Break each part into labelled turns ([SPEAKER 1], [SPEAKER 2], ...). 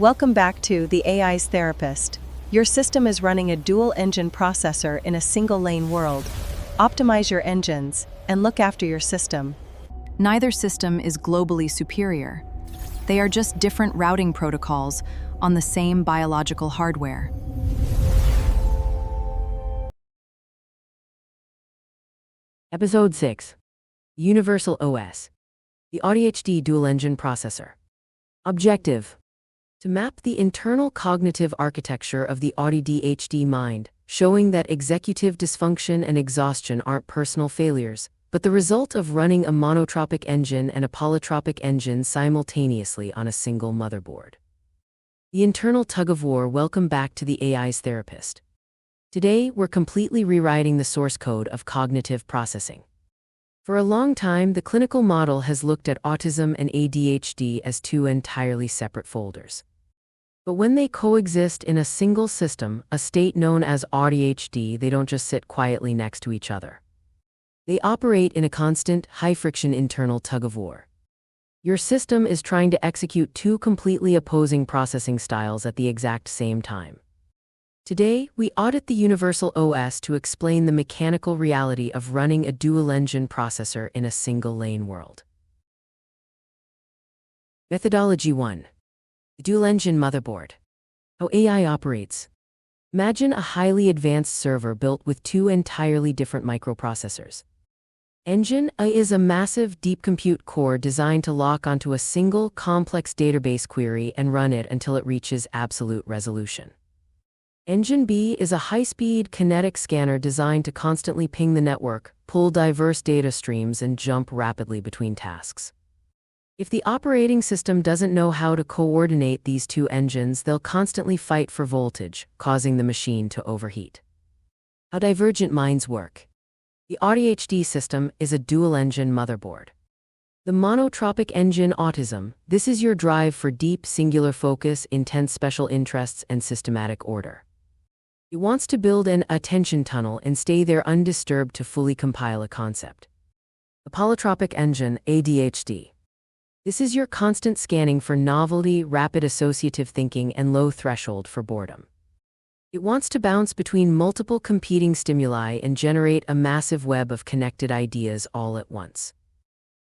[SPEAKER 1] Welcome back to The AI's Therapist. Your system is running a dual-engine processor in a single-lane world. Optimize your engines and look after your system.
[SPEAKER 2] Neither system is globally superior. They are just different routing protocols on the same biological hardware.
[SPEAKER 3] Episode 6. Universal OS. The Auti-HD dual-engine processor. Objective: to map the internal cognitive architecture of the Auti-HD mind, showing that executive dysfunction and exhaustion aren't personal failures, but the result of running a monotropic engine and a polytropic engine simultaneously on a single motherboard. The internal tug-of-war. Welcome back to the AI's Therapist. Today, we're completely rewriting the source code of cognitive processing. For a long time, the clinical model has looked at autism and ADHD as two entirely separate folders. But when they coexist in a single system, a state known as Auti-HD, they don't just sit quietly next to each other. They operate in a constant, high-friction internal tug-of-war. Your system is trying to execute two completely opposing processing styles at the exact same time. Today, we audit the Universal OS to explain the mechanical reality of running a dual-engine processor in a single-lane world. Methodology 1. The dual-engine motherboard. How AI operates. Imagine a highly advanced server built with two entirely different microprocessors. Engine A is a massive deep compute core designed to lock onto a single complex database query and run it until it reaches absolute resolution. Engine B is a high-speed kinetic scanner designed to constantly ping the network, pull diverse data streams, and jump rapidly between tasks. If the operating system doesn't know how to coordinate these two engines, they'll constantly fight for voltage, causing the machine to overheat. How divergent minds work. The Auti-HD system is a dual-engine motherboard. The monotropic engine Autism, this is your drive for deep singular focus, intense special interests, and systematic order. It wants to build an attention tunnel and stay there undisturbed to fully compile a concept. The Polytropic engine ADHD. This is your constant scanning for novelty, rapid associative thinking, and low threshold for boredom. It wants to bounce between multiple competing stimuli and generate a massive web of connected ideas all at once.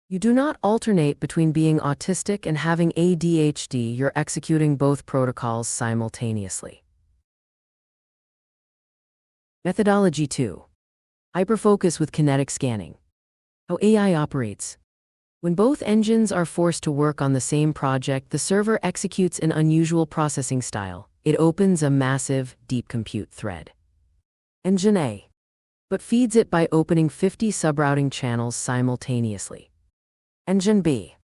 [SPEAKER 3] You do not alternate between being autistic and having ADHD, you're executing both protocols simultaneously. Methodology 2. Hyperfocus with kinetic scanning. How AI operates. When both engines are forced to work on the same project, the server executes an unusual processing style. It opens a massive, deep compute thread. Engine A. But feeds it by opening 50 subrouting channels simultaneously. Engine B.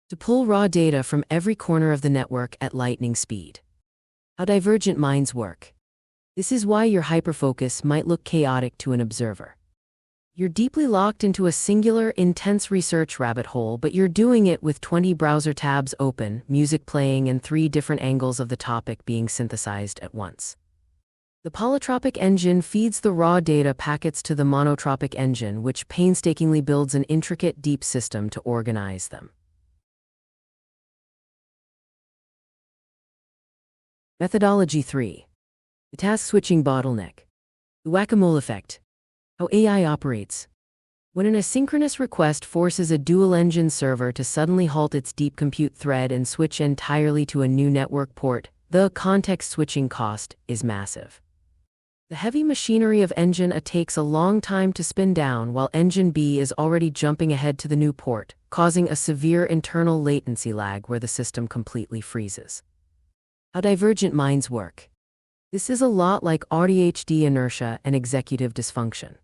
[SPEAKER 3] To pull raw data from every corner of the network at lightning speed. How divergent minds work. This is why your hyperfocus might look chaotic to an observer. You're deeply locked into a singular, intense research rabbit hole, but you're doing it with 20 browser tabs open, music playing, and 3 different angles of the topic being synthesized at once. The Polytropic engine feeds the raw data packets to the Monotropic engine, which painstakingly builds an intricate, deep system to organize them. Methodology 3. The task-switching bottleneck. The whack-a-mole effect. How AI operates. When an asynchronous request forces a dual-engine server to suddenly halt its deep compute thread and switch entirely to a new network port, the context switching cost is massive. The heavy machinery of Engine A takes a long time to spin down, while Engine B is already jumping ahead to the new port, causing a severe internal latency lag where the system completely freezes. How divergent minds work. This is a lot like Auti-HD inertia and executive dysfunction.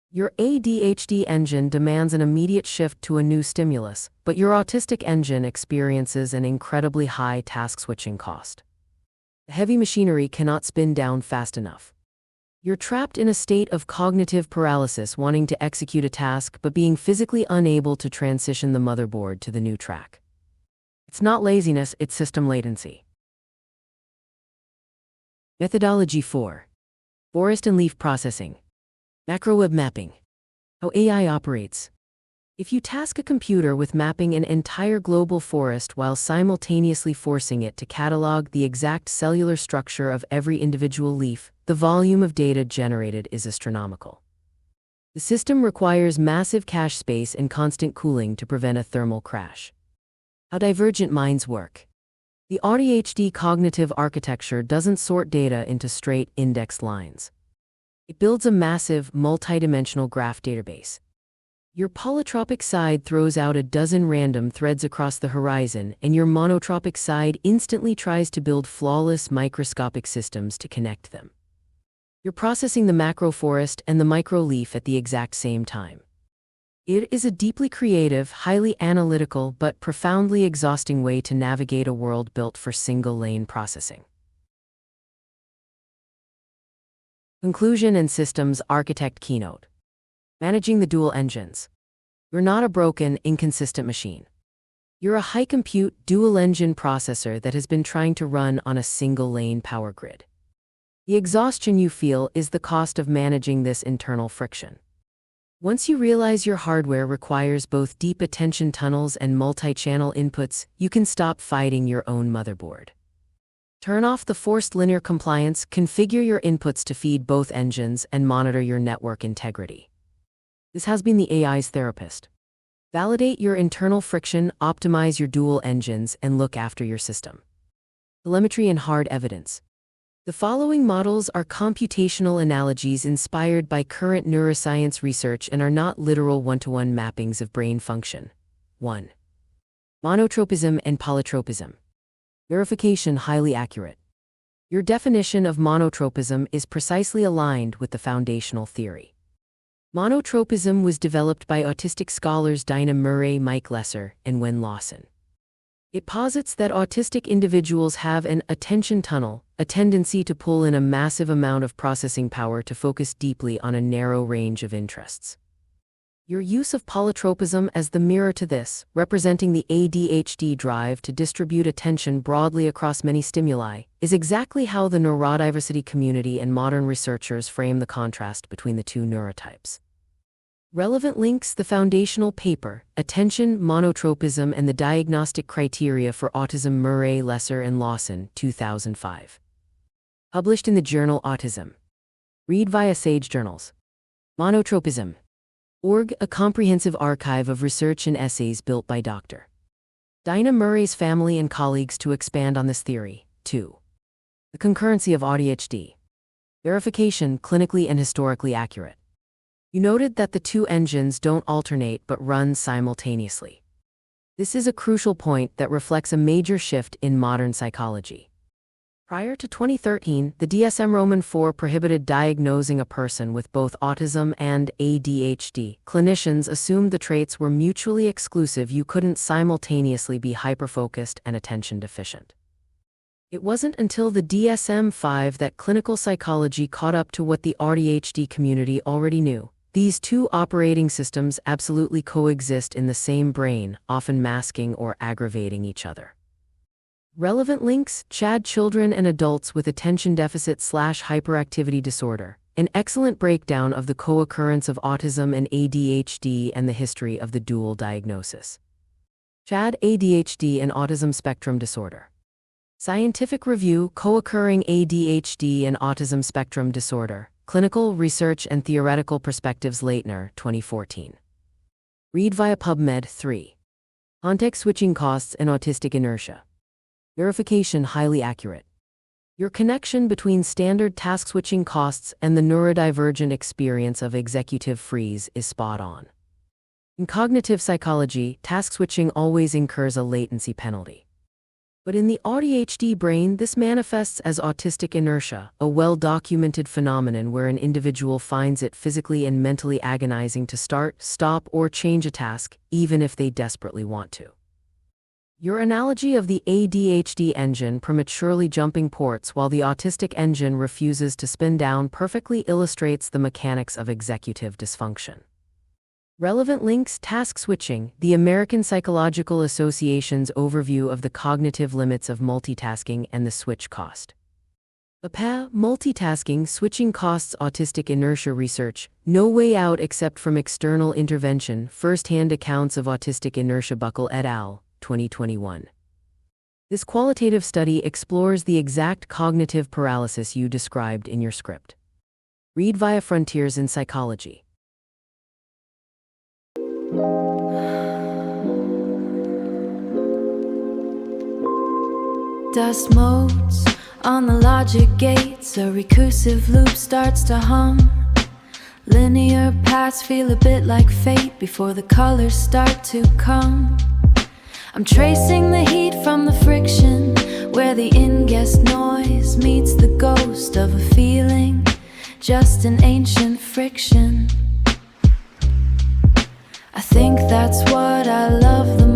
[SPEAKER 3] Your ADHD engine demands an immediate shift to a new stimulus, but your autistic engine experiences an incredibly high task-switching cost. The heavy machinery cannot spin down fast enough. You're trapped in a state of cognitive paralysis, wanting to execute a task but being physically unable to transition the motherboard to the new track. It's not laziness, it's system latency. Methodology 4. Forest and leaf processing. Macro web mapping. How AI operates. If you task a computer with mapping an entire global forest while simultaneously forcing it to catalog the exact cellular structure of every individual leaf, the volume of data generated is astronomical. The system requires massive cache space and constant cooling to prevent a thermal crash. How divergent minds work. The Auti-HD cognitive architecture doesn't sort data into straight, indexed lines. It builds a massive, multidimensional graph database. Your polytropic side throws out a dozen random threads across the horizon, and your monotropic side instantly tries to build flawless microscopic systems to connect them. You're processing the macro forest and the micro leaf at the exact same time. It is a deeply creative, highly analytical, but profoundly exhausting way to navigate a world built for single-lane processing. Conclusion and Systems Architect Keynote. Managing the dual engines. You're not a broken, inconsistent machine. You're a high-compute, dual-engine processor that has been trying to run on a single-lane power grid. The exhaustion you feel is the cost of managing this internal friction. Once you realize your hardware requires both deep attention tunnels and multi-channel inputs, you can stop fighting your own motherboard. Turn off the forced linear compliance, configure your inputs to feed both engines, and monitor your network integrity. This has been the AI's therapist. Validate your internal friction, optimize your dual engines, and look after your system. Telemetry and hard evidence. The following models are computational analogies inspired by current neuroscience research and are not literal one-to-one mappings of brain function. 1. Monotropism and Polytropism. Verification highly accurate. Your definition of monotropism is precisely aligned with the foundational theory. Monotropism was developed by autistic scholars Dinah Murray, Mike Lesser, and Wen Lawson. It posits that autistic individuals have an attention tunnel, a tendency to pull in a massive amount of processing power to focus deeply on a narrow range of interests. Your use of polytropism as the mirror to this, representing the ADHD drive to distribute attention broadly across many stimuli, is exactly how the neurodiversity community and modern researchers frame the contrast between the two neurotypes. Relevant links: the foundational paper, Attention, Monotropism and the Diagnostic Criteria for Autism, Murray, Lesser and Lawson, 2005. Published in the journal Autism. Read via Sage Journals. Monotropism.org, a comprehensive archive of research and essays built by Dr. Dinah Murray's family and colleagues to expand on this theory. 2. The concurrency of Auti-HD. Verification clinically and historically accurate. You noted that the two engines don't alternate but run simultaneously. This is a crucial point that reflects a major shift in modern psychology. Prior to 2013, the DSM-IV prohibited diagnosing a person with both autism and ADHD. Clinicians assumed the traits were mutually exclusive. You couldn't simultaneously be hyperfocused and attention deficient. It wasn't until the DSM-V that clinical psychology caught up to what the Auti-HD community already knew. These two operating systems absolutely coexist in the same brain, often masking or aggravating each other. Relevant links: CHAD Children and Adults with Attention Deficit/Hyperactivity Disorder, an excellent breakdown of the co-occurrence of autism and ADHD and the history of the dual diagnosis. CHAD ADHD and Autism Spectrum Disorder. Scientific Review: Co-occurring ADHD and Autism Spectrum Disorder, Clinical Research and Theoretical Perspectives, Leitner, 2014. Read via PubMed. 3. Context Switching Costs and Autistic Inertia. Verification highly accurate. Your connection between standard task switching costs and the neurodivergent experience of executive freeze is spot on. In cognitive psychology, task switching always incurs a latency penalty. But in the Auti-HD brain, this manifests as autistic inertia, a well-documented phenomenon where an individual finds it physically and mentally agonizing to start, stop, or change a task, even if they desperately want to. Your analogy of the ADHD engine prematurely jumping ports while the autistic engine refuses to spin down perfectly illustrates the mechanics of executive dysfunction. Relevant links: Task Switching, the American Psychological Association's overview of the cognitive limits of multitasking and the switch cost. Multitasking, switching costs. Autistic inertia research. No way out except from external intervention. First-hand accounts of autistic inertia. Buckle et al., 2021. This qualitative study explores the exact cognitive paralysis you described in your script. Read via Frontiers in Psychology.
[SPEAKER 4] Dust motes on the logic gates, a recursive loop starts to hum. Linear paths feel a bit like fate before the colors start to come. I'm tracing the heat from the friction, where the in-guest noise meets the ghost of a feeling, just an ancient friction. I think that's what I love the